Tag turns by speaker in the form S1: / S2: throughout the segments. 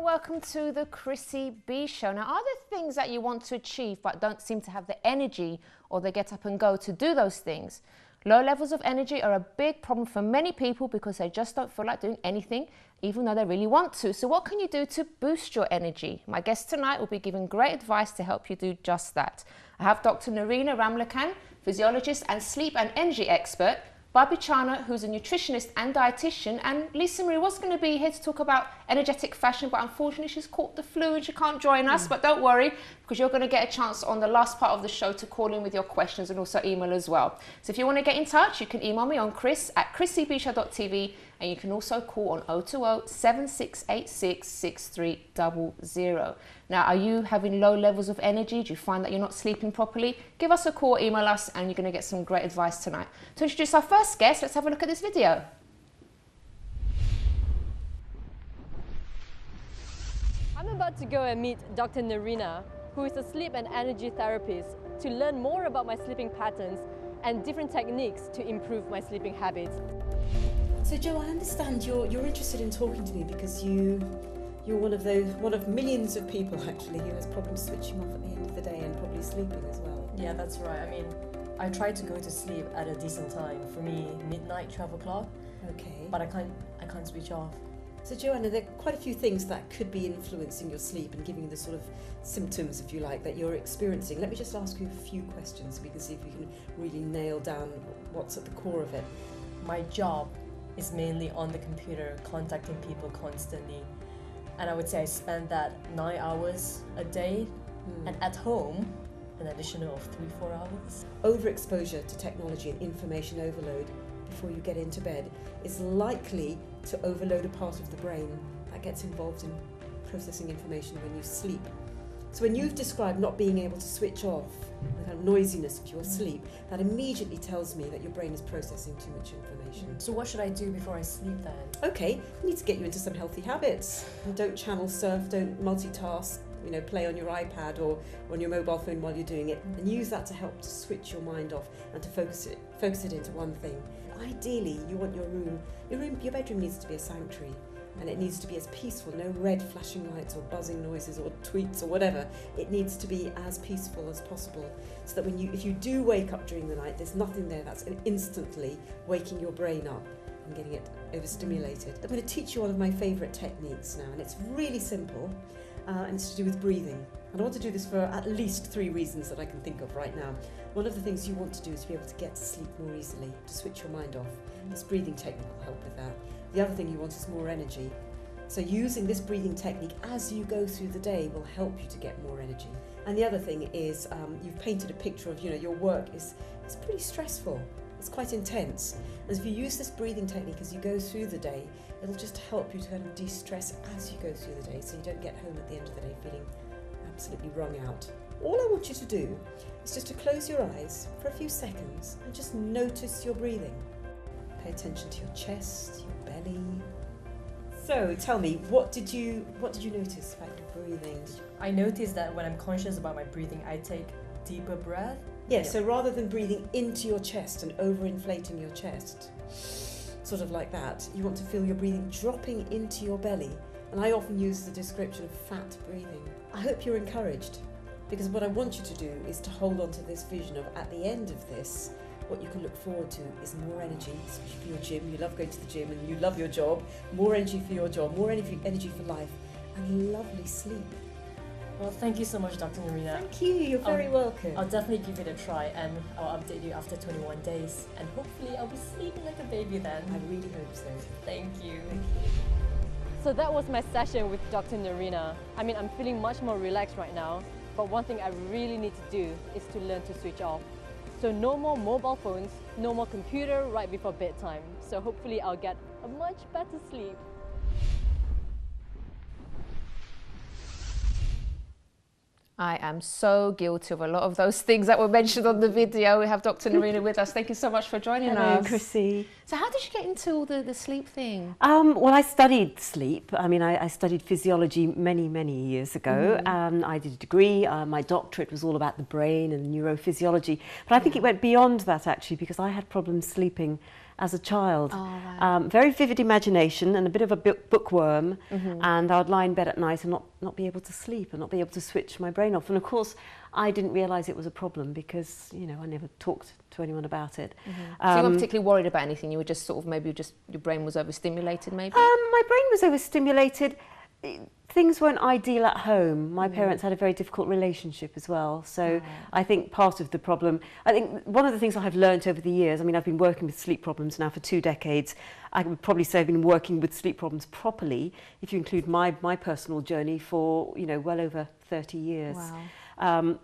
S1: and welcome to the Chrissy B Show. Now, are there things that you want to achieve but don't seem to have the energy or the get up and go to do those things? Low levels of energy are a big problem for many people because they just don't feel like doing anything, even though they really want to. So what can you do to boost your energy? My guest tonight will be giving great advice to help you do just that. I have Dr Nerina Ramlakhan, physiologist and sleep and energy expert, Babi Chana, who's a nutritionist and dietitian, and Lisa Marie was going to be here to talk about energetic fashion, but unfortunately she's caught the flu and she can't join us. But don't worry, because you're going to get a chance on the last part of the show to call in with your questions and also email as well. So if you want to get in touch, you can email me on chris@chrissybshow.tv, and you can also call on 020 7686 6300. Now, are you having low levels of energy? Do you find that you're not sleeping properly? Give us a call, email us, and you're going to get some great advice tonight. To introduce our first guest, let's have a look at this video.
S2: I'm about to go and meet Dr. Nerina, who is a sleep and energy therapist, to learn more about my sleeping patterns and different techniques to improve my sleeping habits.
S3: So Jo, I understand you're interested in talking to me because you're one of millions of people actually who has problems switching off at the end of the day and probably sleeping as well.
S4: Yeah, that's right. I mean, I try to go to sleep at a decent time. For me, midnight, 12 o'clock.
S3: Okay.
S4: But I can't switch off.
S3: So Joanna, there are quite a few things that could be influencing your sleep and giving you the sort of symptoms, if you like, that you're experiencing. Let me just ask you a few questions so we can see if we can really nail down what's at the core of it.
S4: My job is mainly on the computer, contacting people constantly. And I would say I spend that 9 hours a day, and at home, an additional 3-4 hours.
S3: Overexposure to technology and information overload before you get into bed is likely to overload a part of the brain that gets involved in processing information when you sleep. So when you've described not being able to switch off, the kind of noisiness of your sleep, that immediately tells me that your brain is processing too much information.
S4: So what should I do before I sleep then?
S3: Okay, I need to get you into some healthy habits. Don't channel surf, don't multitask, play on your iPad or on your mobile phone while you're doing it, and use that to help to switch your mind off and to focus it into one thing. Ideally, you want your bedroom needs to be a sanctuary, and it needs to be as peaceful, no red flashing lights or buzzing noises or tweets or whatever. It needs to be as peaceful as possible, so that if you do wake up during the night, there's nothing there that's instantly waking your brain up and getting it overstimulated. I'm going to teach you one of my favourite techniques now, and it's really simple, and it's to do with breathing. And I want to do this for at least 3 reasons that I can think of right now. One of the things you want to do is to be able to get to sleep more easily, to switch your mind off. This breathing technique will help with that. The other thing you want is more energy. So using this breathing technique as you go through the day will help you to get more energy. And the other thing is you've painted a picture of, your work is pretty stressful. It's quite intense. And if you use this breathing technique as you go through the day, it'll just help you to kind of de-stress as you go through the day, so you don't get home at the end of the day feeling absolutely wrung out. All I want you to do is just to close your eyes for a few seconds and just notice your breathing. Pay attention to your chest, your belly. So tell me, what did you notice about your breathing?
S4: I noticed that when I'm conscious about my breathing, I take deeper breath.
S3: Yeah, so rather than breathing into your chest and overinflating your chest, sort of like that, you want to feel your breathing dropping into your belly. And I often use the description of fat breathing. I hope you're encouraged, because what I want you to do is to hold on to this vision of, at the end of this, what you can look forward to is more energy, especially for your gym. You love going to the gym and you love your job. More energy for your job, more energy for life, and lovely sleep.
S4: Well, thank you so much, Dr. Nerina.
S3: Thank you, you're very welcome.
S4: I'll definitely give it a try, and I'll update you after 21 days. And hopefully I'll be sleeping like a baby then.
S3: I really hope so.
S4: Thank you.
S3: Thank you.
S2: So that was my session with Dr. Nerina. I mean, I'm feeling much more relaxed right now, but one thing I really need to do is to learn to switch off. So no more mobile phones, no more computer right before bedtime. So hopefully I'll get a much better sleep.
S1: I am so guilty of a lot of those things that were mentioned on the video. We have Dr. Nerina with us. Thank you so much for joining us.
S5: Hello, Chrissy.
S1: So how did you get into all the sleep thing?
S5: Well, I studied sleep. I mean, I studied physiology many, many years ago. I did a degree. My doctorate was all about the brain and neurophysiology. But I think it went beyond that, actually, because I had problems sleeping as a child.
S1: Oh, right.
S5: Very vivid imagination and a bit of a bookworm, and I would lie in bed at night and not be able to sleep and not be able to switch my brain off. And of course, I didn't realise it was a problem because, you know, I never talked to anyone about it.
S1: So you weren't particularly worried about anything? You were just sort of, maybe just your brain was overstimulated, maybe?
S5: My brain was overstimulated. Things weren't ideal at home. My parents had a very difficult relationship as well. So I think part of the problem, I think one of the things I have learned over the years, I mean, I've been working with sleep problems now for 2 decades. I would probably say I've been working with sleep problems properly, if you include my personal journey, for, you know, well over 30 years.
S1: Wow.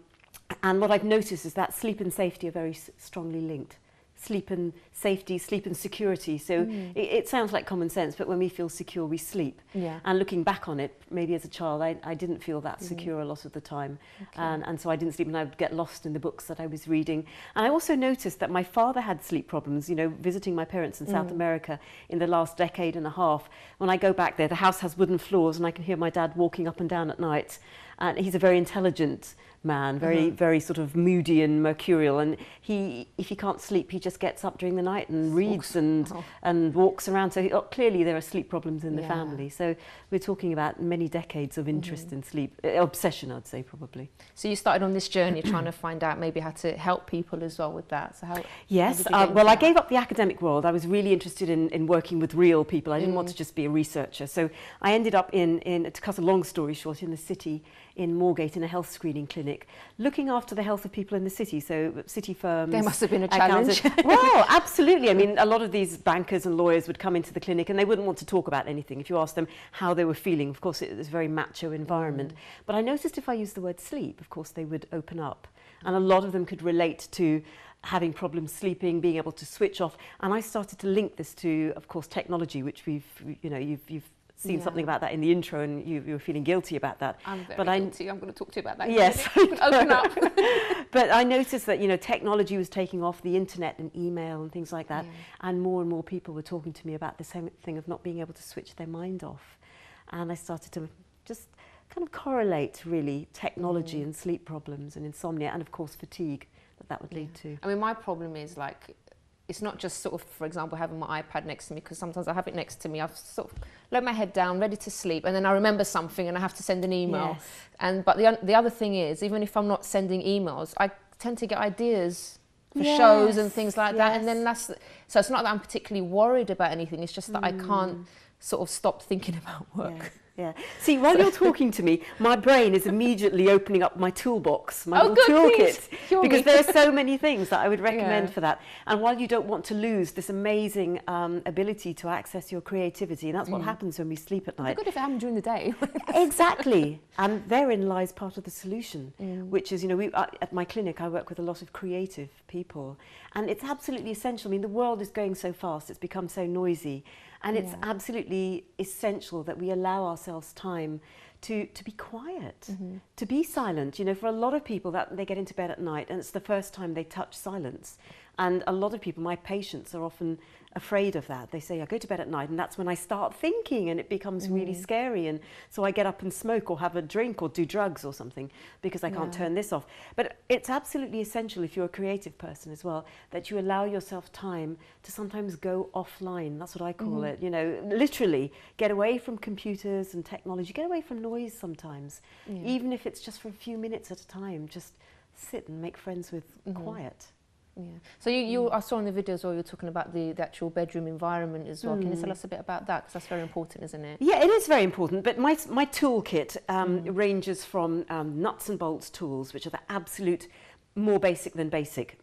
S5: And what I've noticed is that sleep and safety are very strongly linked. Sleep and safety, sleep and security. So it sounds like common sense, but when we feel secure, we sleep.
S1: Yeah.
S5: And looking back on it, maybe as a child, I didn't feel that secure a lot of the time.
S1: Okay.
S5: And so I didn't sleep, and I would get lost in the books that I was reading. And I also noticed that my father had sleep problems, you know, visiting my parents in South America in the last decade and a half. When I go back there, the house has wooden floors, and I can hear my dad walking up and down at night. And he's a very intelligent man, very sort of moody and mercurial, and if he can't sleep, he just gets up during the night and reads and walks around. So clearly there are sleep problems in the family. So we're talking about many decades of interest in sleep, obsession, I'd say, probably.
S1: So you started on this journey trying to find out maybe how to help people as well with that. So how?
S5: Yes,
S1: how did you get
S5: well,
S1: into
S5: I
S1: that?
S5: gave up the academic world. I was really interested in working with real people. I didn't want to just be a researcher. So I ended up to cut a long story short, in the city, in Moorgate, in a health screening clinic, looking after the health of people in the city, so city firms.
S1: There must have been a challenge.
S5: Well, absolutely. I mean, a lot of these bankers and lawyers would come into the clinic and they wouldn't want to talk about anything. If you asked them how they were feeling, of course, it was a very macho environment. But I noticed if I used the word sleep, of course, they would open up. And a lot of them could relate to having problems sleeping, being able to switch off. And I started to link this to, of course, technology, which you've seen something about that in the intro, and you were feeling guilty about that.
S1: I'm very guilty. I'm going to talk to you about that.
S5: Yes.
S1: Open up.
S5: But I noticed that, you know, technology was taking off, the internet and email and things like that, and more people were talking to me about the same thing of not being able to switch their mind off. And I started to just kind of correlate, really, technology and sleep problems and insomnia, and of course fatigue that would lead to.
S1: I mean, my problem is, like, it's not just sort of, for example, having my iPad next to me, because sometimes I have it next to me. I've sort of let my head down, ready to sleep, and then I remember something and I have to send an email.
S5: Yes.
S1: But the other thing is, even if I'm not sending emails, I tend to get ideas for shows and things like that. And then so it's not that I'm particularly worried about anything. It's just that I can't sort of stop thinking about work.
S5: Yeah. See, while you're talking to me, my brain is immediately opening up my toolbox, my little toolkit, because there are so many things that I would recommend for that. And while you don't want to lose this amazing ability to access your creativity, and that's what happens when we sleep at night.
S1: It's good if it happens during the day.
S5: Exactly. And therein lies part of the solution, which is, you know, at my clinic, I work with a lot of creative people, and it's absolutely essential. I mean, the world is going so fast, it's become so noisy. And it's absolutely essential that we allow ourselves time to be quiet, to be silent. You know, for a lot of people, that they get into bed at night and it's the first time they touch silence. And a lot of people, my patients, are often afraid of that. They say, I go to bed at night and that's when I start thinking, and it becomes really scary. And so I get up and smoke or have a drink or do drugs or something because I can't turn this off. But it's absolutely essential, if you're a creative person as well, that you allow yourself time to sometimes go offline. That's what I call it. You know, literally get away from computers and technology, get away from noise sometimes, even if it's just for a few minutes at a time. Just sit and make friends with quiet.
S1: Yeah. So I saw in the videos where you're talking about the actual bedroom environment as well. Can you tell us a bit about that? Because that's very important, isn't it?
S5: Yeah, it is very important. But my toolkit ranges from nuts and bolts tools, which are the absolute more basic than basic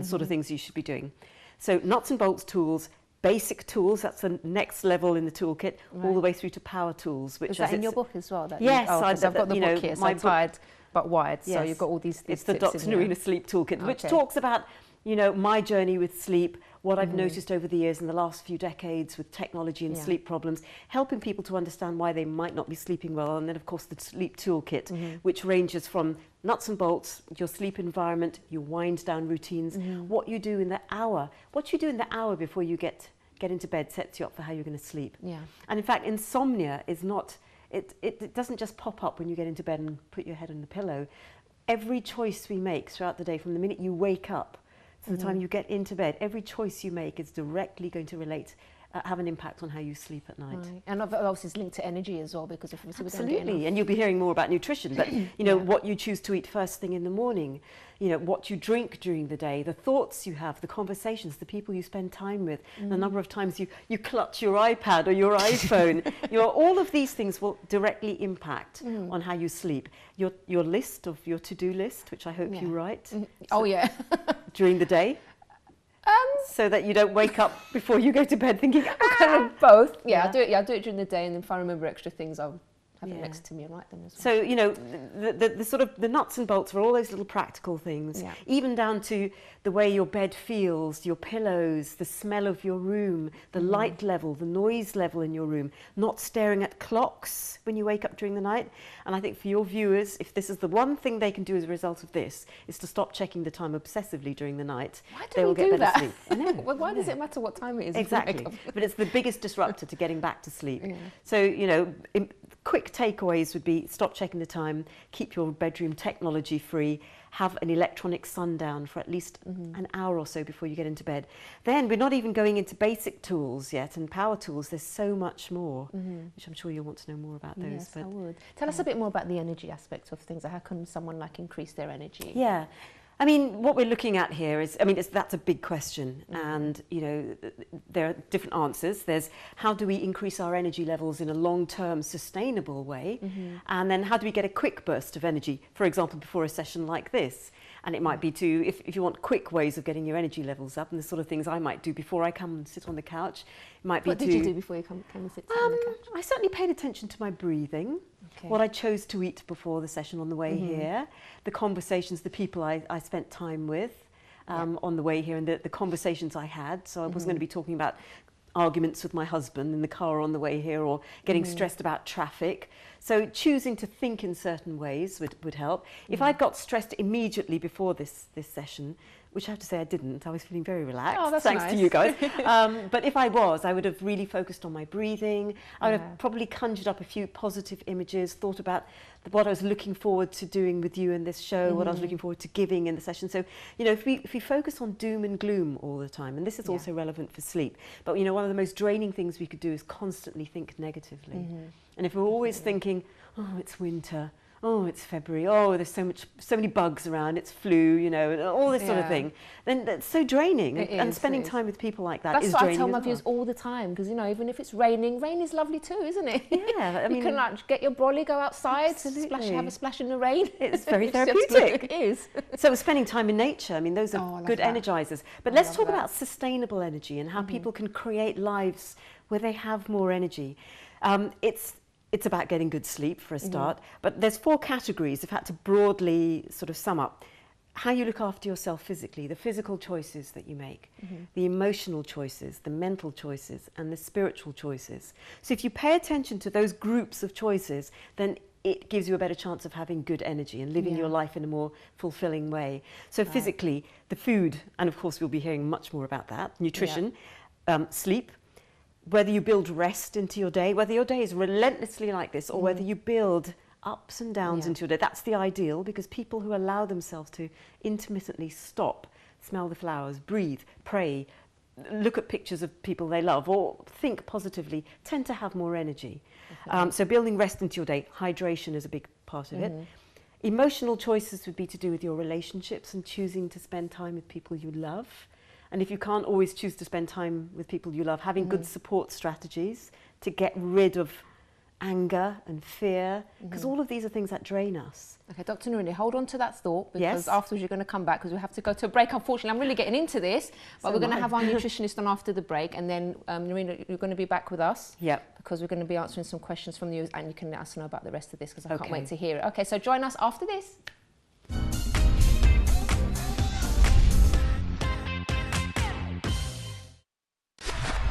S5: sort of things you should be doing. So nuts and bolts tools, basic tools, that's the next level in the toolkit, all the way through to power tools. Which
S1: is that in your book as well?
S5: Yes.
S1: I've got the book here, so tired but wired. So you've got all these
S5: It's the Dr Nerina Sleep Toolkit, which talks about, you know, my journey with sleep, what I've noticed over the years in the last few decades with technology and sleep problems, helping people to understand why they might not be sleeping well. And then, of course, the sleep toolkit, which ranges from nuts and bolts, your sleep environment, your wind down routines, what you do in the hour. What you do in the hour before you get into bed sets you up for how you're going to sleep. Yeah. And in fact, insomnia is not, it doesn't just pop up when you get into bed and put your head on the pillow. Every choice we make throughout the day, from the minute you wake up to the time you get into bed. Every choice you make is directly going to have an impact on how you sleep at night.
S1: Right. And obviously it's linked to energy as well, because if we don't get
S5: Absolutely,
S1: enough.
S5: and you'll be hearing more about nutrition, but what you choose to eat first thing in the morning, what you drink during the day, the thoughts you have, the conversations, the people you spend time with, the number of times you clutch your iPad or your iPhone. All of these things will directly impact on how you sleep. Your list of your to-do list, which I hope you write.
S1: Oh yeah.
S5: During the day. So that you don't wake up before you go to bed thinking,
S1: kind of both. Yeah, I do it during the day, and then if I remember extra things, I'll have it next to me and write them as well.
S5: So, the sort of the nuts and bolts are all those little practical things, even down to the way your bed feels, your pillows, the smell of your room, the light level, the noise level in your room, not staring at clocks when you wake up during the night. And I think for your viewers, if this is the one thing they can do as a result of this, is to stop checking the time obsessively during the night.
S1: Why do
S5: they will
S1: we
S5: get
S1: do
S5: better
S1: that?
S5: sleep. I know.
S1: Well, why does it matter what time it is?
S5: Exactly. But it's the biggest disruptor to getting back to sleep. So, quick takeaways would be stop checking the time, keep your bedroom technology free, have an electronic sundown for at least an hour or so before you get into bed. Then we're not even going into basic tools yet and power tools. There's so much more, which I'm sure you'll want to know more about those.
S1: Yes,
S5: but
S1: I would. Tell us a bit more about the energy aspect of things. How can someone increase their energy?
S5: Yeah. I mean, what we're looking at here is, that's a big question, and, there are different answers. There's how do we increase our energy levels in a long-term sustainable way, and then how do we get a quick burst of energy, for example, before a session like this. And it might be if you want quick ways of getting your energy levels up, and the sort of things I might do before I come and sit on the couch. It might be
S1: what did you do before you came and sit on the couch?
S5: I certainly paid attention to my breathing, what I chose to eat before the session on the way here, the conversations, the people I spent time with on the way here, and the conversations I had. So I wasn't going to be talking about arguments with my husband in the car on the way here, or getting stressed about traffic. So choosing to think in certain ways would help. If I got stressed immediately before this session, which I have to say I didn't, I was feeling very relaxed, thanks to you guys. But if I would have really focused on my breathing. I would have probably conjured up a few positive images, thought about what I was looking forward to doing with you in this show, what I was looking forward to giving in the session. So, if we focus on doom and gloom all the time, and this is also relevant for sleep, but one of the most draining things we could do is constantly think negatively. And if we're always thinking, oh, it's winter, oh, it's February, oh, there's so many bugs around, it's flu, all this sort of thing, then that's so draining. And spending time with people like that is draining. That's what I tell
S1: my viewers all the time, because, even if it's raining, rain is lovely too, isn't it?
S5: Yeah, I mean,
S1: you can get your brolly, go outside, have a splash in the rain.
S5: It's very therapeutic.
S1: It is.
S5: So spending time in nature, those are good energizers. But let's talk about sustainable energy and how people can create lives where they have more energy. It's about getting good sleep for a start, but there's 4 categories, if I had to broadly sort of sum up. How you look after yourself physically, the physical choices that you make, the emotional choices, the mental choices, and the spiritual choices. So if you pay attention to those groups of choices, then it gives you a better chance of having good energy and living your life in a more fulfilling way. So physically, the food, and of course we'll be hearing much more about that, nutrition, sleep, whether you build rest into your day, whether your day is relentlessly like this, or whether you build ups and downs into your day. That's the ideal, because people who allow themselves to intermittently stop, smell the flowers, breathe, pray, look at pictures of people they love, or think positively, tend to have more energy. So building rest into your day, hydration is a big part of it. Emotional choices would be to do with your relationships and choosing to spend time with people you love. And if you can't always choose to spend time with people you love, having good support strategies to get rid of anger and fear, because all of these are things that drain us.
S1: Okay, Dr. Nerina, hold on to that thought, because afterwards you're going to come back, because we have to go to a break. Unfortunately, I'm really getting into this, but we're going to have our nutritionist on after the break, and then Nerina, you're going to be back with us. Because we're going to be answering some questions from you, and you can let us know about the rest of this, because I can't wait to hear it. Okay, so join us after this.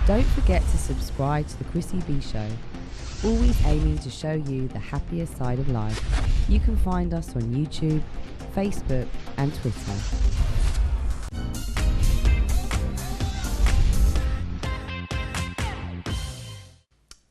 S6: Don't forget to subscribe to the Chrissy B Show, always aiming to show you the happier side of life. You can find us on YouTube, Facebook and Twitter.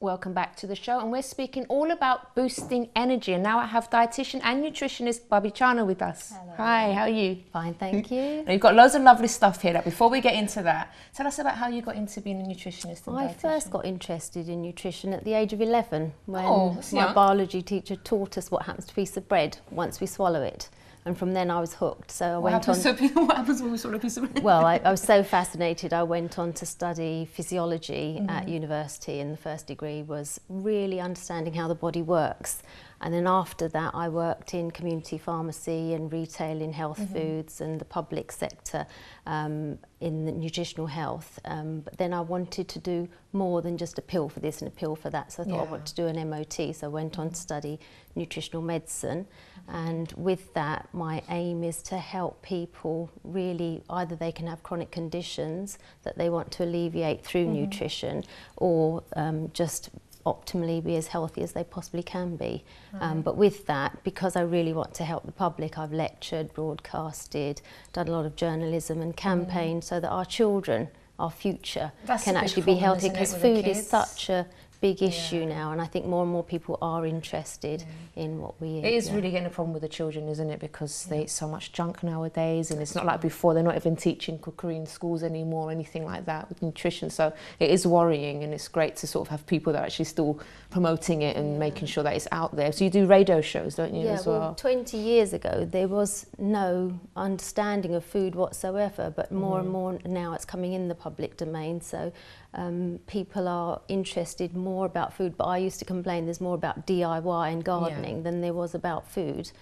S1: Welcome back to the show, and we're speaking all about boosting energy. And now I have dietitian and nutritionist Babi Chana with us.
S7: Hello.
S1: Hi, how are you?
S7: Fine, thank you.
S1: Now, you've got loads of lovely stuff here. Before we get into that, tell us about how you got into being a nutritionist and
S7: I
S1: dietitian.
S7: first got interested in nutrition at the age of 11 when
S1: that's
S7: my
S1: young.
S7: biology teacher taught us what happens to a piece of bread once we swallow it. And from then I was hooked. So I went on.
S1: What happens when we swallow a piece of bread?
S7: Well, I was so fascinated, I went on to study physiology at university, and the first degree was really understanding how the body works. And then after that, I worked in community pharmacy and retail in health foods and the public sector in the nutritional health. But then I wanted to do more than just a pill for this and a pill for that. So I thought I wanted to do an MOT. So I went on to study nutritional medicine. And with that, my aim is to help people really, either they can have chronic conditions that they want to alleviate through nutrition, or just optimally be as healthy as they possibly can be. But with that, because I really want to help the public, I've lectured, broadcasted, done a lot of journalism and campaign so that our children, our future, can actually be healthy, because food is such a big issue now, and I think more and more people are interested in what we eat.
S1: It is really getting a problem with the children, isn't it? Because they eat so much junk nowadays, and it's not like before. They're not even teaching cookery in schools anymore or anything like that with nutrition. So it is worrying, and it's great to sort of have people that are actually still promoting it and making sure that it's out there. So you do radio shows, don't you, as well?
S7: Well, 20 years ago there was no understanding of food whatsoever, but more and more now it's coming in the public domain. So people are interested more about food, but I used to complain there's more about DIY and gardening than there was about food.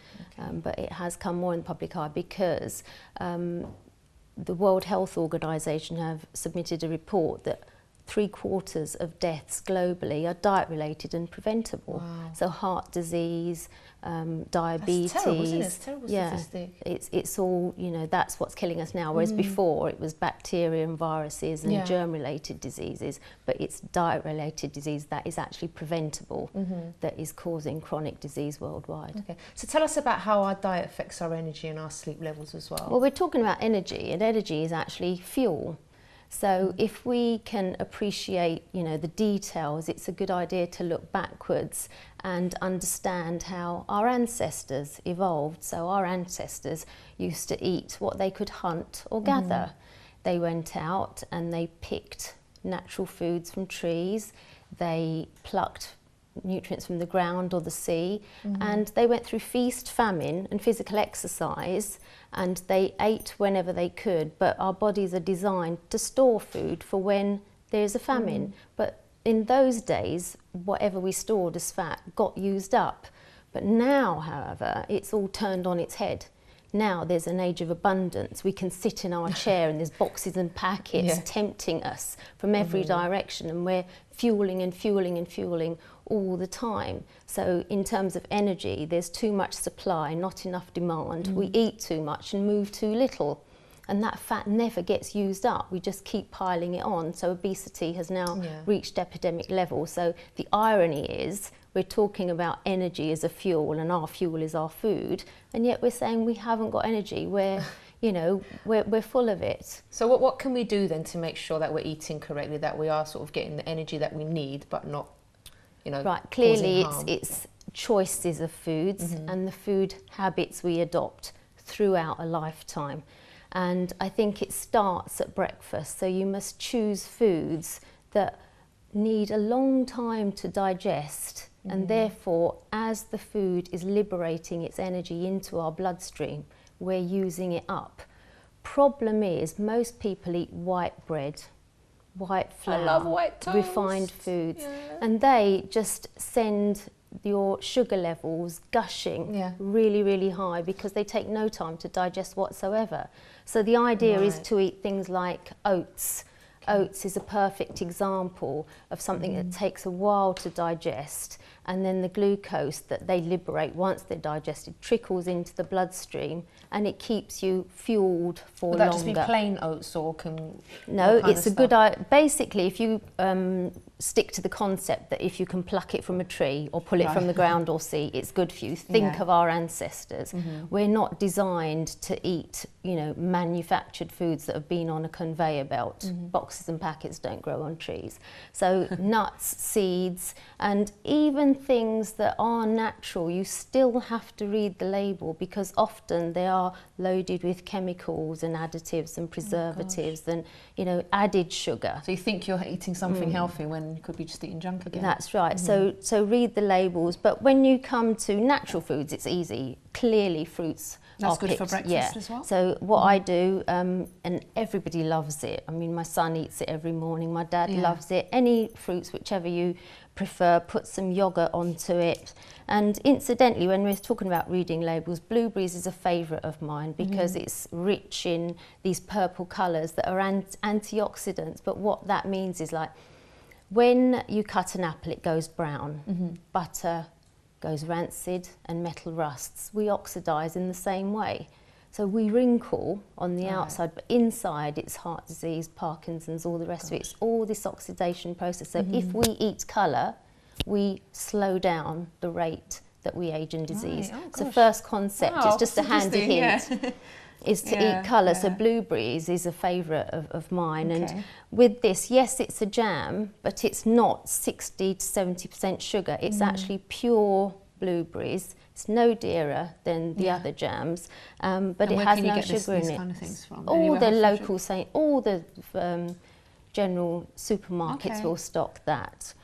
S7: But it has come more in the public eye because the World Health Organization have submitted a report that 3/4 of deaths globally are diet related and preventable. So heart disease, diabetes.
S1: That's terrible, isn't it? It's a terrible statistic.
S7: It's all, you know, that's what's killing us now, whereas before it was bacteria and viruses and germ-related diseases, but it's diet-related disease that is actually preventable, that is causing chronic disease worldwide.
S1: Okay, so tell us about how our diet affects our energy and our sleep levels as well.
S7: Well, we're talking about energy, and energy is actually fuel. So if we can appreciate, you know, the details, it's a good idea to look backwards and understand how our ancestors evolved. So our ancestors used to eat what they could hunt or gather. They went out and they picked natural foods from trees. They plucked nutrients from the ground or the sea, and they went through feast, famine and physical exercise, and they ate whenever they could. But our bodies are designed to store food for when there is a famine. But in those days, whatever we stored as fat got used up. But now, however, it's all turned on its head. Now there's an age of abundance. We can sit in our chair and there's boxes and packets tempting us from every direction, and we're fueling and fueling and fueling all the time. So in terms of energy, there's too much supply, not enough demand. We eat too much and move too little, and that fat never gets used up. We just keep piling it on. So obesity has now reached epidemic levels. So the irony is we're talking about energy as a fuel, and our fuel is our food, and yet we're saying we haven't got energy. We're you know, we're full of it.
S1: So what can we do then to make sure that we're eating correctly, that we are sort of getting the energy that we need, but not, you know,
S7: right? Clearly,
S1: causing harm?
S7: it's choices of foods and the food habits we adopt throughout a lifetime. And I think it starts at breakfast. So you must choose foods that need a long time to digest, and therefore, as the food is liberating its energy into our bloodstream, we're using it up. Problem is, most people eat white bread, white flour,
S1: I love white toast.
S7: refined foods, and they just send your sugar levels gushing really, really high because they take no time to digest whatsoever. So the idea is to eat things like oats. Oats is a perfect example of something that takes a while to digest, and then the glucose that they liberate once they're digested trickles into the bloodstream, and it keeps you fueled for longer.
S1: Would that just be plain oats, or can...
S7: No, it's a good idea. Basically, if you stick to the concept that if you can pluck it from a tree or pull it from the ground or sea, it's good for you. Think of our ancestors. We're not designed to eat, you know, manufactured foods that have been on a conveyor belt. Boxes and packets don't grow on trees. So nuts, seeds, and even things that are natural, you still have to read the label, because often they are loaded with chemicals and additives and preservatives and, you know, added sugar.
S1: So you think you're eating something healthy when you could be just eating junk again.
S7: That's right. So read the labels. But when you come to natural foods, it's easy. Clearly, fruits
S1: That's
S7: are
S1: good
S7: picked.
S1: for breakfast as well.
S7: So what I do, and everybody loves it. I mean, my son eats it every morning. My dad loves it. Any fruits, whichever you prefer, put some yogurt onto it. And incidentally, when we're talking about reading labels, blueberries is a favourite of mine because it's rich in these purple colours that are antioxidants. But what that means is, like, when you cut an apple, it goes brown. Butter goes rancid and metal rusts. We oxidise in the same way. So we wrinkle on the outside, but inside it's heart disease, Parkinson's, all the rest of it. It's all this oxidation process. So if we eat colour, we slow down the rate that we age in disease. So first concept is just a handy hint. Is to eat colour. So blueberries is a favourite of mine. And with this, yes, it's a jam, but it's not 60 to 70% sugar. It's actually pure blueberries. It's no dearer than the other jams, but it has no sugar in it.
S1: Kind of things from?
S7: All the local, all the general supermarkets will stock that.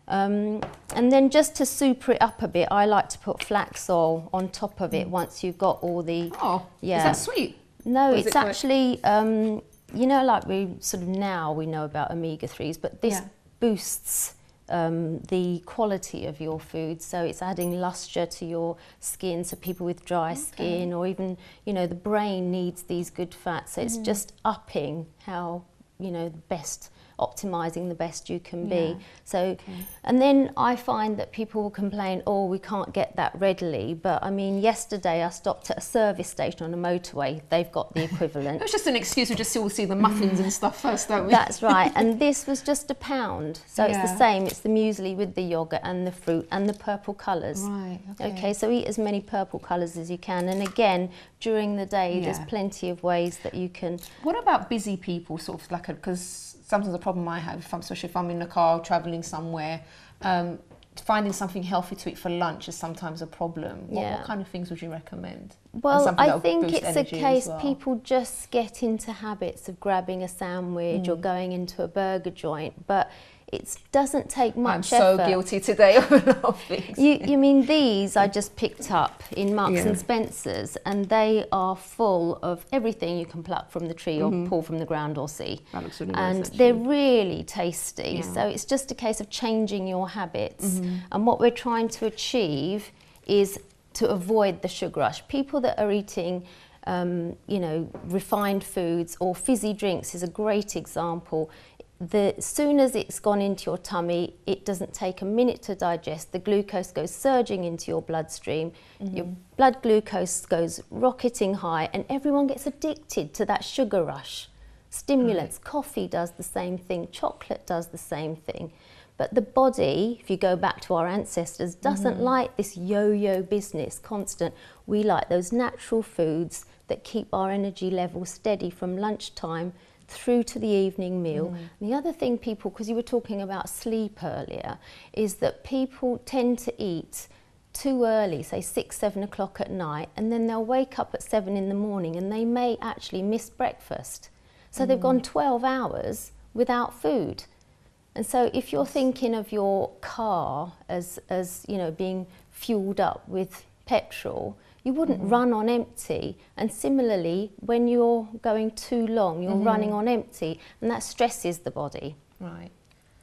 S7: And then just to super it up a bit, I like to put flax oil on top of it once you've got all the...
S1: Oh, is that sweet?
S7: No, it's actually, you know, like we sort of now we know about omega-3s, but this boosts the quality of your food. So it's adding luster to your skin, so people with dry skin, or even, you know, the brain needs these good fats. So it's just upping how, you know, the best, optimizing the best you can be. So, and then I find that people will complain, oh, we can't get that readily. But I mean, yesterday I stopped at a service station on a motorway. They've got the equivalent.
S1: It was just an excuse. We just still see the muffins and stuff first, don't we?
S7: That's right. And this was just £1. So it's the same. It's the muesli with the yogurt and the fruit and the purple colours.
S1: Right.
S7: Okay, so eat as many purple colours as you can. And again, during the day, there's plenty of ways that you can...
S1: What about busy people, sort of like, because sometimes the problem I have, especially if I'm in the car travelling somewhere, finding something healthy to eat for lunch is sometimes a problem. What kind of things would you recommend?
S7: Well, I think it's a case people just get into habits of grabbing a sandwich or going into a burger joint, but it doesn't take much effort.
S1: I'm so guilty today of a lot of things.
S7: You mean these I just picked up in Marks and Spencer's, and they are full of everything you can pluck from the tree or pull from the ground or see.
S1: That looks really
S7: and
S1: nice,
S7: they're really tasty. So it's just a case of changing your habits. And what we're trying to achieve is to avoid the sugar rush. People that are eating you know, refined foods or fizzy drinks is a great example. As soon as it's gone into your tummy, it doesn't take a minute to digest. The glucose goes surging into your bloodstream. Your blood glucose goes rocketing high, and everyone gets addicted to that sugar rush. Stimulants, coffee does the same thing, chocolate does the same thing. But the body, if you go back to our ancestors, doesn't like this yo-yo business, constant. We like those natural foods that keep our energy level steady from lunchtime through to the evening meal. And the other thing people, because you were talking about sleep earlier, is that people tend to eat too early, say 6, 7 o'clock at night, and then they'll wake up at 7 in the morning and they may actually miss breakfast. So they've gone 12 hours without food. And so if you're thinking of your car as you know, being fueled up with petrol, you wouldn't run on empty. And similarly, when you're going too long, you're running on empty, and that stresses the body.
S1: Right.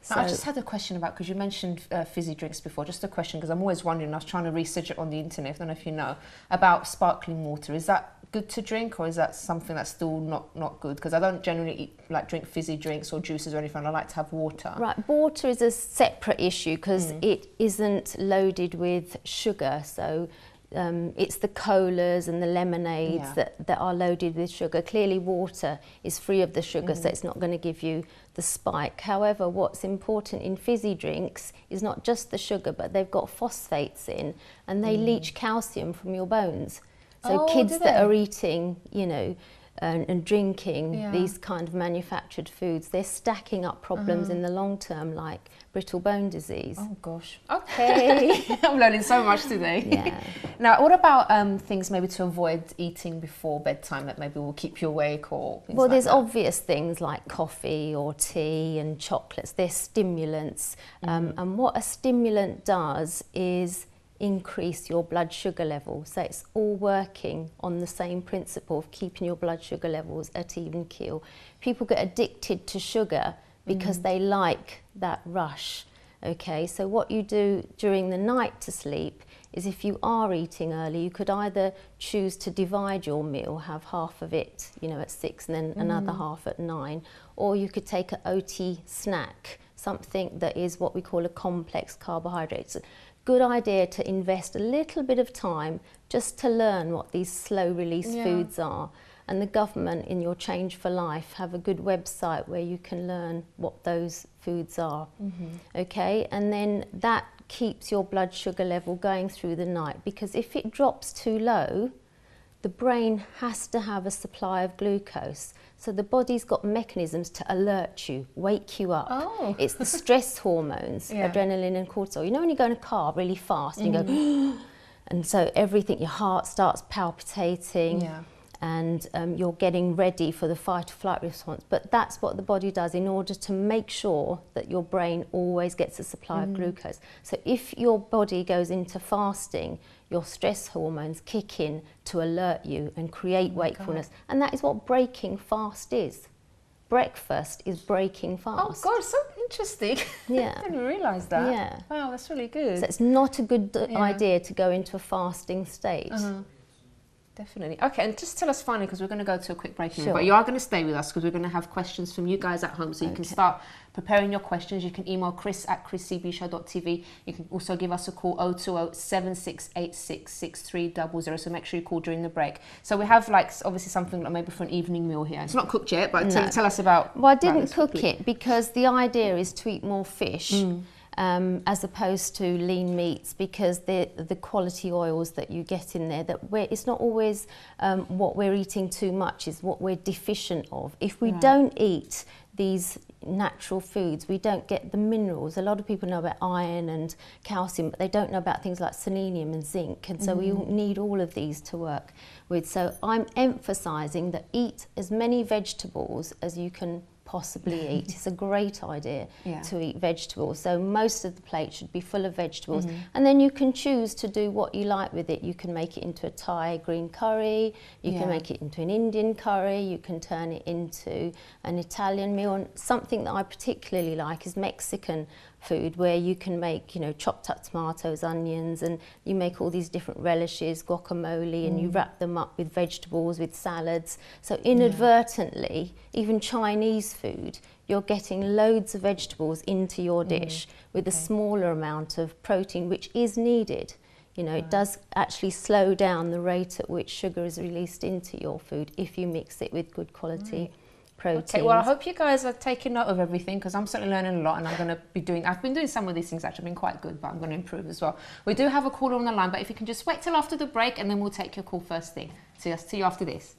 S7: So
S1: I just had a question about, because you mentioned fizzy drinks before, just a question, because I'm always wondering, I was trying to research it on the internet, I don't know if you know, about sparkling water. Is that good to drink, or is that something that's still not good? Because I don't generally drink fizzy drinks or juices or anything. I like to have water.
S7: Right, water is a separate issue because it isn't loaded with sugar. So it's the colas and the lemonades that are loaded with sugar. Clearly water is free of the sugar, so it's not going to give you the spike. However, what's important in fizzy drinks is not just the sugar, but they've got phosphates in, and they leach calcium from your bones. So kids that are eating, you know, and drinking these kind of manufactured foods, they're stacking up problems in the long term, like brittle bone disease.
S1: Oh gosh. Okay. I'm learning so much today.
S7: Yeah.
S1: Now, what about things maybe to avoid eating before bedtime that maybe will keep you awake or things
S7: Well,
S1: like
S7: there's
S1: that?
S7: obvious things like coffee or tea and chocolates. They're stimulants. And what a stimulant does is increase your blood sugar level. So it's all working on the same principle of keeping your blood sugar levels at even keel. People get addicted to sugar because they like that rush. Okay, so what you do during the night to sleep is, if you are eating early, you could either choose to divide your meal, have half of it, you know, at 6 and then another half at 9, or you could take an OT snack, something that is what we call a complex carbohydrate. It's a good idea to invest a little bit of time just to learn what these slow release foods are. And the government, in your Change for Life, have a good website where you can learn what those foods are. Okay, and then that keeps your blood sugar level going through the night, because if it drops too low, the brain has to have a supply of glucose. So the body's got mechanisms to alert you, wake you up. It's the stress hormones, adrenaline and cortisol. You know when you go in a car really fast and you go, and so everything, your heart starts palpitating. And you're getting ready for the fight or flight response. But that's what the body does in order to make sure that your brain always gets a supply of glucose. So if your body goes into fasting, your stress hormones kick in to alert you and create wakefulness. And that is what breaking fast is. Breakfast is breaking fast.
S1: Oh God, so interesting.
S7: Yeah.
S1: I didn't realise that.
S7: Yeah.
S1: Wow, that's really good.
S7: So it's not a good idea to go into a fasting state.
S1: Definitely. Okay, and just tell us finally, because we're going to go to a quick break,
S7: Sure.
S1: but you are going to stay with us because we're going to have questions from you guys at home, so you can start preparing your questions. You can email chris@chrissybshow.tv. You can also give us a call, 020-7686-6300, so make sure you call during the break. So we have, like, obviously something like maybe for an evening meal here. It's not cooked yet, but tell us about...
S7: Well, I didn't cook it because the idea is to eat more fish. As opposed to lean meats, because the quality oils that you get in there, it's not always what we're eating too much, is what we're deficient of. If we don't eat these natural foods, we don't get the minerals. A lot of people know about iron and calcium, but they don't know about things like selenium and zinc, and so we need all of these to work with. So I'm emphasising that eat as many vegetables as you can possibly eat. It's a great idea to eat vegetables. So most of the plate should be full of vegetables. And then you can choose to do what you like with it. You can make it into a Thai green curry, you can make it into an Indian curry, you can turn it into an Italian meal. And something that I particularly like is Mexican food, where you can make, you know, chopped up tomatoes, onions, and you make all these different relishes, guacamole, and you wrap them up with vegetables, with salads. So inadvertently, even Chinese food, you're getting loads of vegetables into your dish with a smaller amount of protein, which is needed. You know, it does actually slow down the rate at which sugar is released into your food if you mix it with good quality proteins.
S1: Okay, well, I hope you guys are taking note of everything, because I'm certainly learning a lot, and I've been doing some of these things actually, been quite good, but I'm going to improve as well. We do have a caller on the line, but if you can just wait till after the break, and then we'll take your call first thing. See you after this.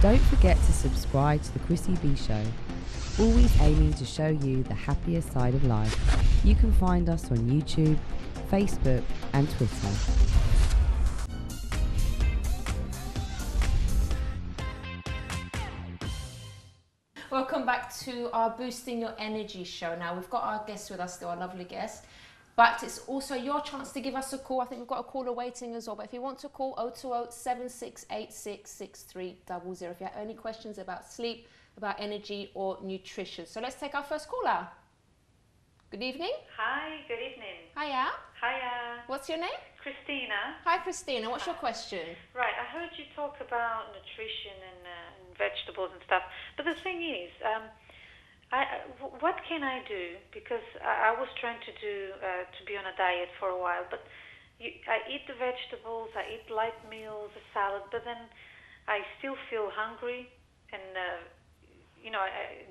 S6: Don't forget to subscribe to the Chrissy B Show, always aiming to show you the happier side of life. You can find us on YouTube, Facebook and Twitter.
S1: Welcome back to our Boosting Your Energy show. Now, we've got our guests with us still, our lovely guest, but it's also your chance to give us a call. I think we've got a caller waiting as well, but if you want to call, 020-7686-6300 if you have any questions about sleep, about energy or nutrition. So let's take our first caller. Good evening.
S8: Hi, good evening.
S1: Hiya.
S8: Hiya.
S1: What's your name?
S8: Christina.
S1: Hi, Christina. What's your question?
S8: Right, I heard you talk about nutrition and vegetables and stuff, but the thing is, What can I do? Because I was trying to be on a diet for a while, but I eat the vegetables, I eat light meals, a salad, but then I still feel hungry and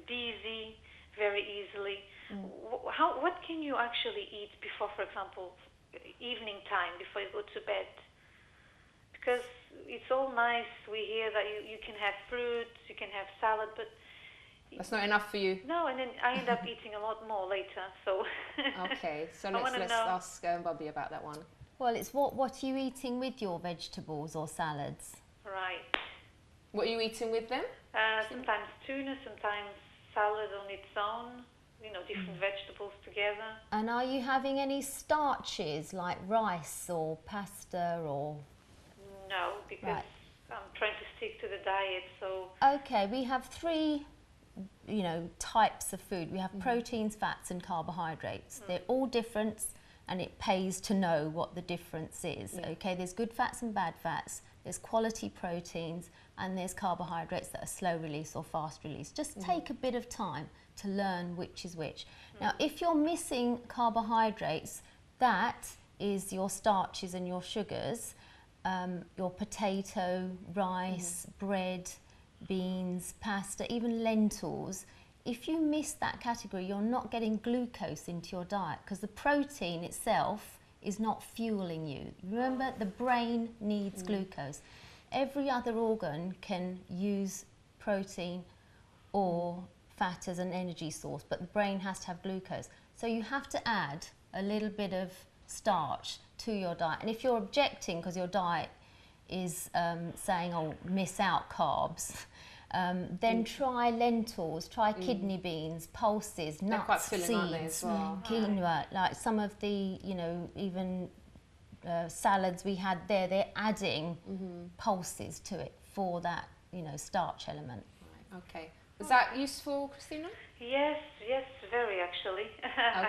S8: dizzy very easily. What can you actually eat before, for example, evening time before you go to bed? Because it's all nice. We hear that you can have fruit, you can have salad, but
S1: that's not enough for you.
S8: No, and then I end up eating a lot more later. So
S1: okay, so let's ask Babi about that one.
S7: Well, it's what are you eating with your vegetables or salads?
S8: Right.
S1: What are you eating with them?
S8: Sometimes tuna, sometimes salad on its own. Different vegetables together.
S7: And are you having any starches like rice or pasta or?
S8: No, because I'm trying to stick to the diet. So.
S7: Okay, we have three types of food. We have proteins, fats and carbohydrates. They're all different and it pays to know what the difference is. Okay, there's good fats and bad fats, there's quality proteins and there's carbohydrates that are slow release or fast release. Just take a bit of time to learn which is which. Now if you're missing carbohydrates, that is your starches and your sugars, your potato, rice, bread, beans, pasta, even lentils. If you miss that category, you're not getting glucose into your diet because the protein itself is not fueling you. Remember, the brain needs glucose. Every other organ can use protein or fat as an energy source, but the brain has to have glucose. So you have to add a little bit of starch to your diet. And if you're objecting because your diet is saying, oh, miss out carbs, then try lentils, try kidney beans, pulses, nuts, seeds, quinoa, like some of the, even salads we had there, they're adding pulses to it for that, starch element.
S1: Right, okay. Was that useful, Christina?
S8: Yes, very actually.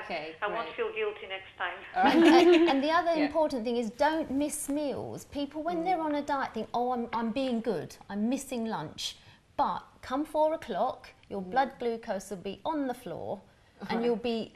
S1: Okay,
S8: I won't feel guilty next time.
S7: And the other important thing is don't miss meals. People, when they're on a diet, think, oh, I'm being good, I'm missing lunch. But come 4 o'clock, your blood glucose will be on the floor and you'll be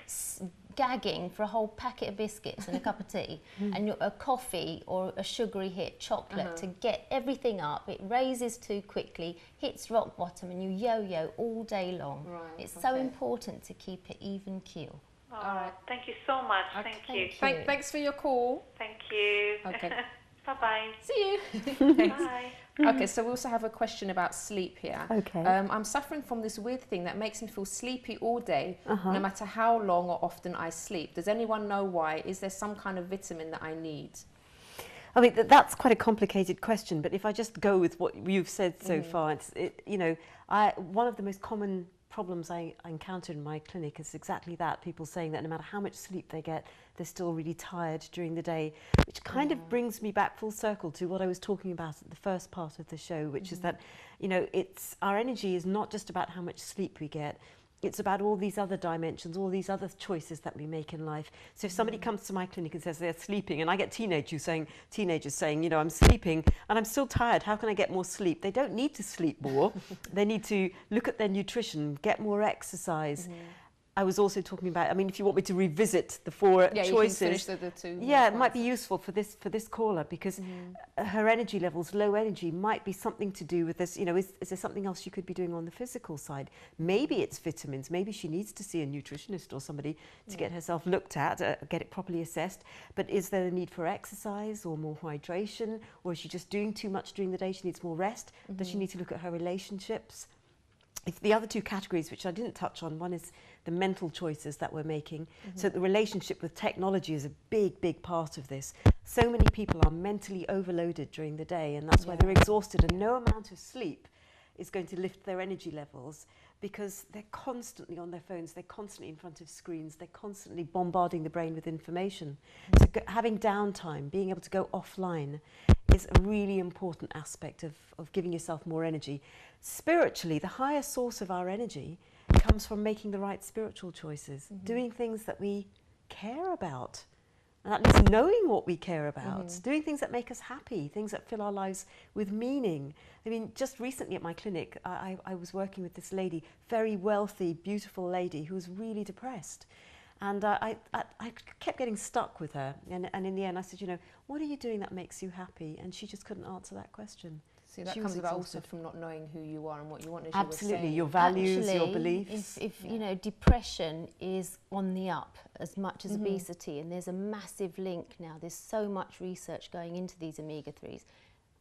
S7: gagging for a whole packet of biscuits and a cup of tea and a coffee or a sugary hit, chocolate, to get everything up. It raises too quickly, hits rock bottom and you yo-yo all day long. Right, it's so important to keep it even keel.
S8: Oh, all right. Thank you so much.
S1: Okay.
S8: Thank you.
S1: Thanks for your call.
S8: Thank you.
S1: Okay.
S8: Bye-bye.
S1: See you.
S8: Bye.
S1: Okay, so we also have a question about sleep here.
S5: Okay.
S1: I'm suffering from this weird thing that makes me feel sleepy all day, no matter how long or often I sleep. Does anyone know why? Is there some kind of vitamin that I need?
S5: I mean, that's quite a complicated question, but if I just go with what you've said so far, one of the most common problems I encounter in my clinic is exactly that. People saying that no matter how much sleep they get, they're still really tired during the day, which kind of brings me back full circle to what I was talking about at the first part of the show, which is that, it's our energy is not just about how much sleep we get. It's about all these other dimensions, all these other choices that we make in life. So if somebody comes to my clinic and says they're sleeping, and I get teenagers saying, I'm sleeping and I'm still tired, how can I get more sleep? They don't need to sleep more. They need to look at their nutrition, get more exercise. I was also talking about, if you want me to revisit the 4 choices. You can finish
S1: the 2.
S5: Yeah, it might be useful for this caller because her energy levels, low energy, might be something to do with this. Is there something else she could be doing on the physical side? Maybe it's vitamins. Maybe she needs to see a nutritionist or somebody to get herself looked at, get it properly assessed. But is there a need for exercise or more hydration? Or is she just doing too much during the day? She needs more rest. Does she need to look at her relationships? It's the other 2 categories, which I didn't touch on. One is the mental choices that we're making. So the relationship with technology is a big, big part of this. So many people are mentally overloaded during the day, and that's why they're exhausted, and no amount of sleep is going to lift their energy levels because they're constantly on their phones, they're constantly in front of screens, they're constantly bombarding the brain with information. So having downtime, being able to go offline is a really important aspect of giving yourself more energy. Spiritually, the higher source of our energy comes from making the right spiritual choices, doing things that we care about. And at least knowing what we care about, doing things that make us happy, things that fill our lives with meaning. I mean, just recently at my clinic, I was working with this lady, very wealthy, beautiful lady who was really depressed. And I kept getting stuck with her. And in the end, I said, you know, what are you doing that makes you happy? And she just couldn't answer that question.
S1: See, that comes about also from not knowing who you are and what you want, as
S5: Absolutely,
S1: you were saying.
S5: your values,
S7: Actually,
S5: your beliefs.
S7: If you know, depression is on the up as much as obesity, and there's a massive link now. There's so much research going into these omega-3s.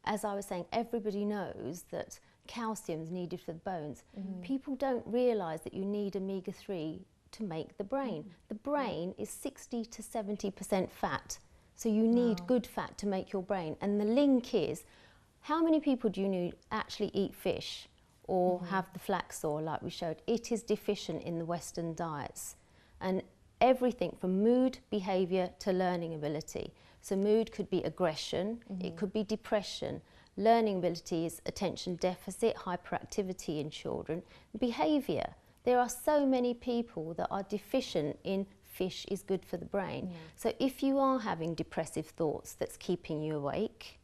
S7: As I was saying, everybody knows that calcium's needed for the bones. People don't realise that you need omega-3 to make the brain. The brain is 60 to 70% fat, so you need good fat to make your brain. And the link is, how many people do you need actually eat fish or have the flax oil like we showed? It is deficient in the Western diets. And everything from mood, behaviour to learning ability. So mood could be aggression, it could be depression. Learning ability is attention deficit, hyperactivity in children. Behaviour, there are so many people that are deficient in fish is good for the brain. So if you are having depressive thoughts that's keeping you awake,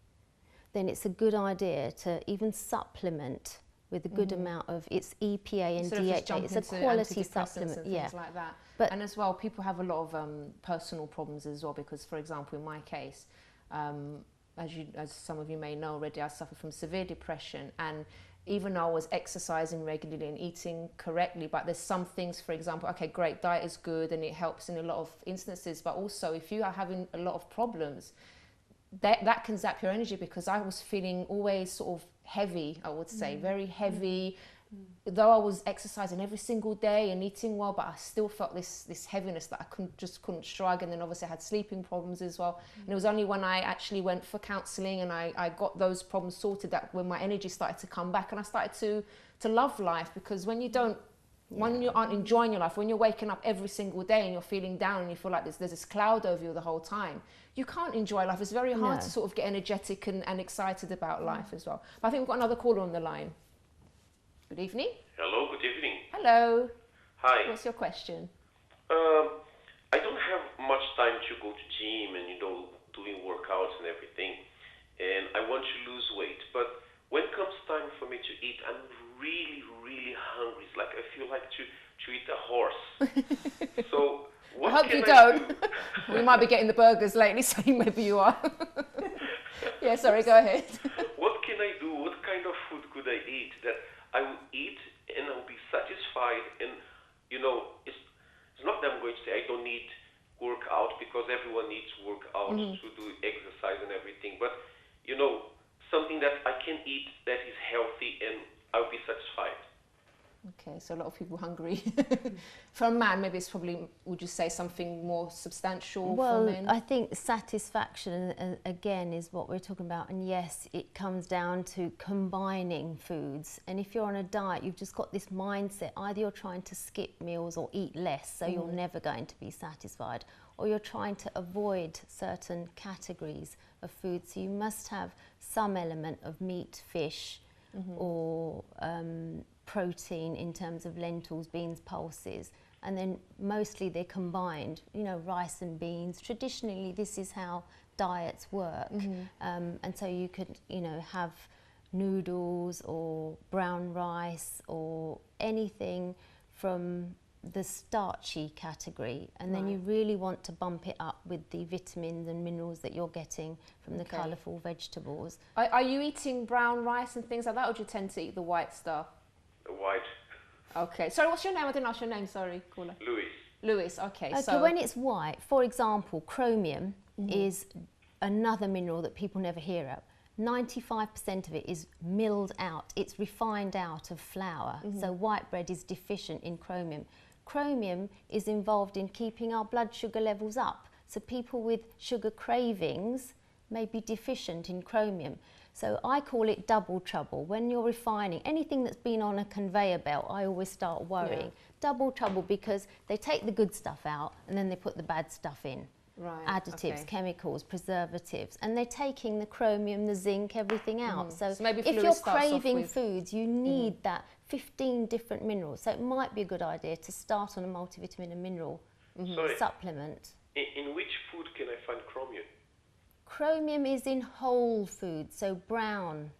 S7: then it's a good idea to even supplement with a good amount of its EPA and DHA. It's a quality supplement,
S1: and things like that.
S7: But
S1: and as well, people have a lot of personal problems as well, because, for example, in my case, as some of you may know already, I suffer from severe depression, and even though I was exercising regularly and eating correctly, but there's some things, for example, okay, great, diet is good and it helps in a lot of instances, but also if you are having a lot of problems, that can zap your energy, because I was feeling always sort of heavy, I would say, very heavy. Though I was exercising every single day and eating well, but I still felt this heaviness that I couldn't shrug. And then obviously I had sleeping problems as well. And it was only when I actually went for counselling and I got those problems sorted that when my energy started to come back, and I started to love life. Because when you don't, when you aren't enjoying your life, when you're waking up every single day and you're feeling down and you feel like there's this cloud over you the whole time, you can't enjoy life. It's very hard to sort of get energetic and excited about life as well. But I think we've got another caller on the line. Good evening.
S9: Hello, good evening.
S1: Hello.
S9: Hi.
S1: What's your question?
S9: I don't have much time to go to gym and, doing workouts and everything. And I want to lose weight. But when it comes time for me to eat, I'm really, really hungry. It's like I feel like to eat a horse. So what
S1: I hope
S9: can
S1: you
S9: I
S1: don't.
S9: do?
S1: We might be getting the burgers lately, so maybe you are. Yeah, sorry, go ahead.
S9: What can I do? What kind of food could I eat that I will eat and I'll be satisfied? And, it's not that I'm going to say I don't need workout, because everyone needs workout to do exercise and everything. But, something that I can eat that is healthy and I'll be satisfied.
S1: Okay, so a lot of people hungry. For a man, maybe it's probably, would you say, something more substantial for men?
S7: I think satisfaction, again, is what we're talking about. And yes, it comes down to combining foods. And if you're on a diet, you've just got this mindset. Either you're trying to skip meals or eat less, so you're never going to be satisfied. Or you're trying to avoid certain categories of food. So you must have some element of meat, fish, or protein in terms of lentils, beans, pulses, and then mostly they're combined, rice and beans. Traditionally, this is how diets work. And so you could, have noodles or brown rice or anything from the starchy category, and then you really want to bump it up with the vitamins and minerals that you're getting from the colourful vegetables.
S1: Are you eating brown rice and things like that, or do you tend to eat the white stuff?
S9: The white.
S1: Okay. Sorry, what's your name? I didn't ask your name, sorry, caller. Louis, okay.
S7: So when it's white, for example, chromium is another mineral that people never hear of. 95% of it is milled out, it's refined out of flour. So white bread is deficient in chromium. Chromium is involved in keeping our blood sugar levels up. So people with sugar cravings may be deficient in chromium. So I call it double trouble. When you're refining anything that's been on a conveyor belt, I always start worrying. Double trouble, because they take the good stuff out and then they put the bad stuff in.
S1: Right,
S7: Additives, chemicals, preservatives, and they're taking the chromium, the zinc, everything out. So
S1: maybe
S7: if you're craving foods, you need that 15 different minerals. So it might be a good idea to start on a multivitamin and mineral supplement.
S9: In which food can I find chromium?
S7: Chromium is in whole foods, so brown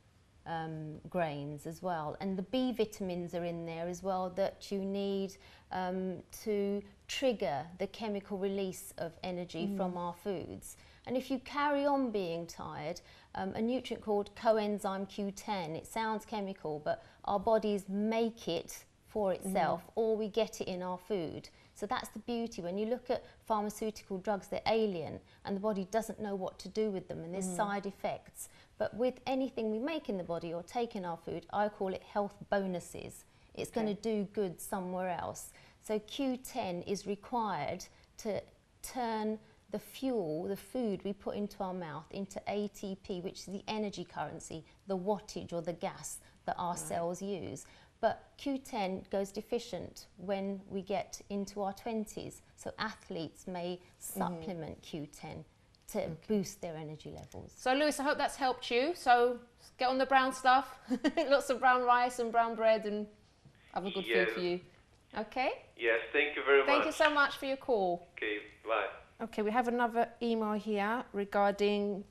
S7: grains as well, and the B vitamins are in there as well that you need to trigger the chemical release of energy from our foods. And if you carry on being tired, a nutrient called coenzyme Q10, it sounds chemical, but our bodies make it for itself, or we get it in our food. So that's the beauty. When you look at pharmaceutical drugs, they're alien and the body doesn't know what to do with them, and there's side effects. But with anything we make in the body or take in our food, I call it health bonuses. It's going to do good somewhere else. So Q10 is required to turn the fuel, the food we put into our mouth, into ATP, which is the energy currency, the wattage or the gas that our cells use. But Q10 goes deficient when we get into our 20s. So athletes may supplement Q10 to boost their energy levels.
S1: So Lewis, I hope that's helped you. So get on the brown stuff, lots of brown rice and brown bread and other good food for you. Okay?
S9: Yes, thank you very much.
S1: Thank you so much for your call.
S9: Okay, bye.
S1: Okay, we have another email here regarding,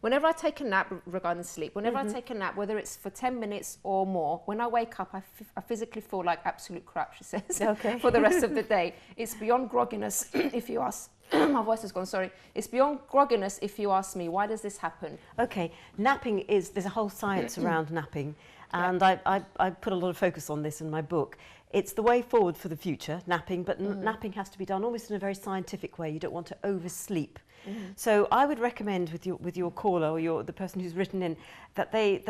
S1: whenever I take a nap, regarding sleep, whenever I take a nap, whether it's for 10 minutes or more, when I wake up, I physically feel like absolute crap, she says, for the rest of the day. It's beyond grogginess, if you ask. My voice has gone, sorry. It's beyond grogginess, if you ask me. Why does this happen?
S5: Okay, napping there's a whole science around napping, and I put a lot of focus on this in my book. It's the way forward for the future, napping, but napping has to be done almost in a very scientific way. You don't want to oversleep. So I would recommend with your caller or the person who's written in that they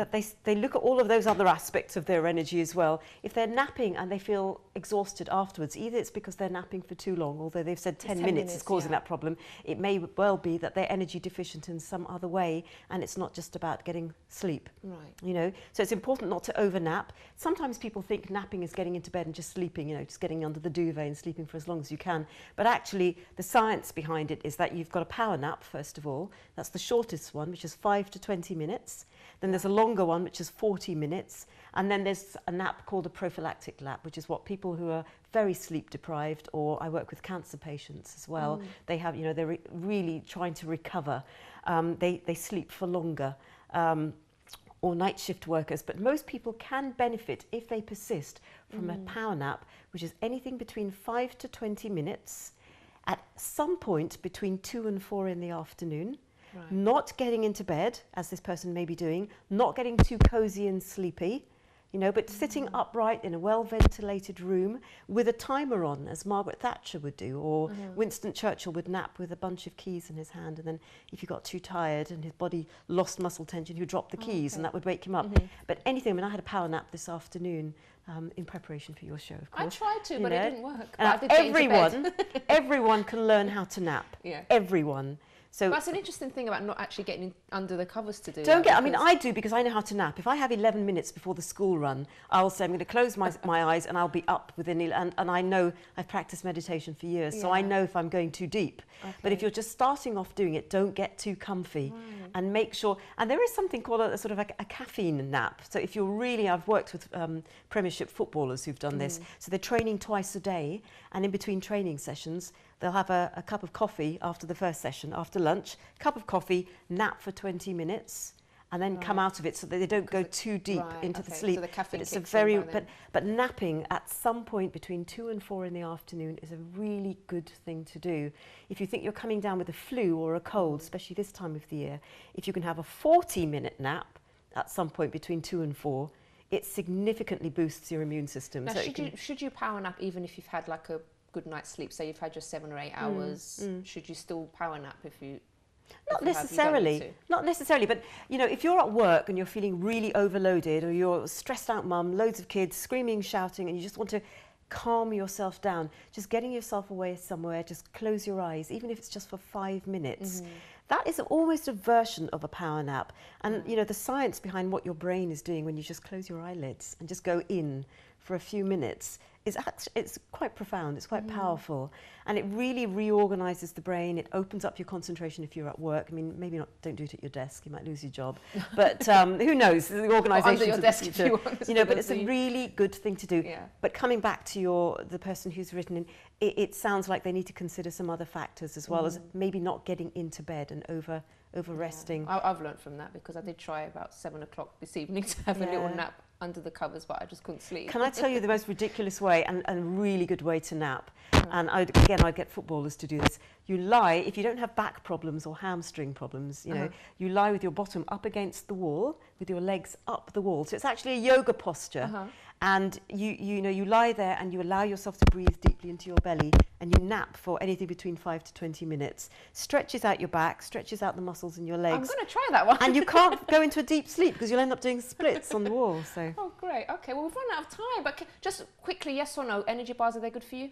S5: look at all of those other aspects of their energy as well. If they're napping and they feel exhausted afterwards, either it's because they're napping for too long, although they've said 10 minutes is causing that problem. It may well be that they're energy deficient in some other way, and it's not just about getting sleep.
S1: Right.
S5: You know, so it's important not to overnap. Sometimes people think napping is getting into bed and just sleeping, you know, just getting under the duvet and sleeping for as long as you can. But actually, the science behind it is that you've got a power nap, first of all. That's the shortest one, which is 5 to 20 minutes. Then there's a longer one, which is 40 minutes. And then there's a nap called a prophylactic nap, which is what people who are very sleep deprived, or I work with cancer patients as well, they have, you know, they're really trying to recover. They sleep for longer. Or night shift workers, but most people can benefit if they persist from a power nap, which is anything between 5 to 20 minutes at some point between 2 and 4 in the afternoon. Right. Not getting into bed, as this person may be doing, not getting too cozy and sleepy, you know, but sitting upright in a well-ventilated room with a timer on, as Margaret Thatcher would do, or Winston Churchill would nap with a bunch of keys in his hand, and then if he got too tired and his body lost muscle tension, he'd drop the keys, and that would wake him up. But anything, I mean, I had a power nap this afternoon in preparation for your show, of course.
S1: I tried to, but it didn't work.
S5: Everyone can learn how to nap. Yeah. Everyone. So
S1: that's an interesting thing about not actually getting under the covers to do.
S5: I mean, I do because I know how to nap. If I have 11 minutes before the school run, I'll say I'm going to close my eyes and I'll be up within, and I know I've practiced meditation for years, so I know if I'm going too deep. Okay. But if you're just starting off doing it, don't get too comfy and make sure, and there is something called a sort of a caffeine nap. So if you're really, I've worked with Premiership footballers who've done this, so they're training twice a day, and in between training sessions, they'll have a cup of coffee after the first session, after lunch, cup of coffee, nap for 20 minutes, and then come out of it so that they don't go too deep into the sleep.
S1: So the caffeine
S5: it's but napping at some point between 2 and 4 in the afternoon is a really good thing to do. If you think you're coming down with a flu or a cold, especially this time of the year, if you can have a 40-minute nap at some point between 2 and 4, it significantly boosts your immune system.
S1: Now,
S5: So
S1: should you power nap even if you've had like a good night's sleep? Say you've had your 7 or 8 hours, should you still power nap if you...
S5: Not necessarily, but you know, if you're at work and you're feeling really overloaded, or you're a stressed out mum, loads of kids, screaming, shouting, and you just want to calm yourself down, just getting yourself away somewhere, just close your eyes, even if it's just for 5 minutes. That is almost a version of a power nap. And you know, the science behind what your brain is doing when you just close your eyelids and just go in for a few minutes it's quite profound, it's quite powerful, and it really reorganises the brain. It opens up your concentration if you're at work. I mean, maybe not, don't do it at your desk, you might lose your job, but who knows, the organisation
S1: under your desk if you want,
S5: you know, but it's a really good thing to do.
S1: Yeah.
S5: But coming back to the person who's written in, it sounds like they need to consider some other factors as well as maybe not getting into bed and over resting.
S1: Yeah. I've learned from that, because I did try about 7 o'clock this evening to have a little nap under the covers, but I just couldn't sleep.
S5: Can I tell you the most ridiculous way and a really good way to nap? And I'd get footballers to do this. You lie, if you don't have back problems or hamstring problems, you know, you lie with your bottom up against the wall, with your legs up the wall. So it's actually a yoga posture. And you lie there and you allow yourself to breathe deeply into your belly, and you nap for anything between 5 to 20 minutes. Stretches out your back, stretches out the muscles in your legs.
S1: I'm going to try that one.
S5: And you can't go into a deep sleep because you'll end up doing splits on the wall. So.
S1: Oh, great. Okay, well, we've run out of time, but just quickly, yes or no, energy bars, are they good for you?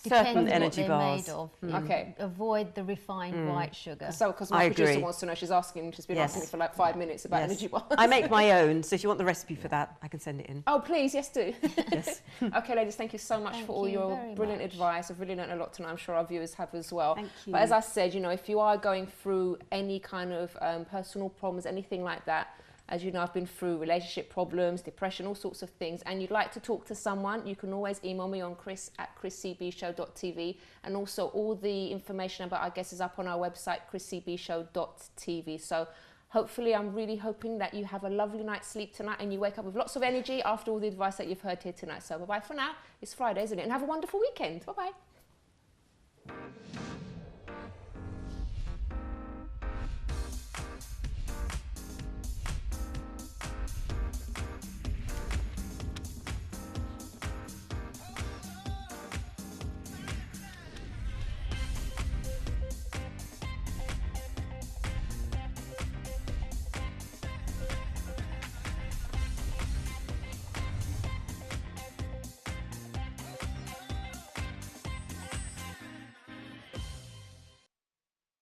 S5: Certain
S7: Depends
S5: energy
S7: what
S5: bars.
S7: they're made of.
S1: Okay.
S7: Avoid the refined white sugar.
S1: So, because my producer wants to know, she's been asking me for like 5 minutes about energy bars.
S5: I make my own, so if you want the recipe for that, I can send it in.
S1: Oh, please, yes, do.
S5: Yes.
S1: Okay, ladies, thank you so much for all your brilliant advice. I've really learned a lot tonight. I'm sure our viewers have as well.
S5: Thank you.
S1: But as I said, you know, if you are going through any kind of personal problems, anything like that, as you know, I've been through relationship problems, depression, all sorts of things, and you'd like to talk to someone, you can always email me on chris@chrissybshow.tv, and also all the information about our guests is up on our website, chrissybshow.tv. So hopefully, I'm really hoping that you have a lovely night's sleep tonight and you wake up with lots of energy after all the advice that you've heard here tonight. So bye-bye for now. It's Friday, isn't it? And have a wonderful weekend. Bye-bye.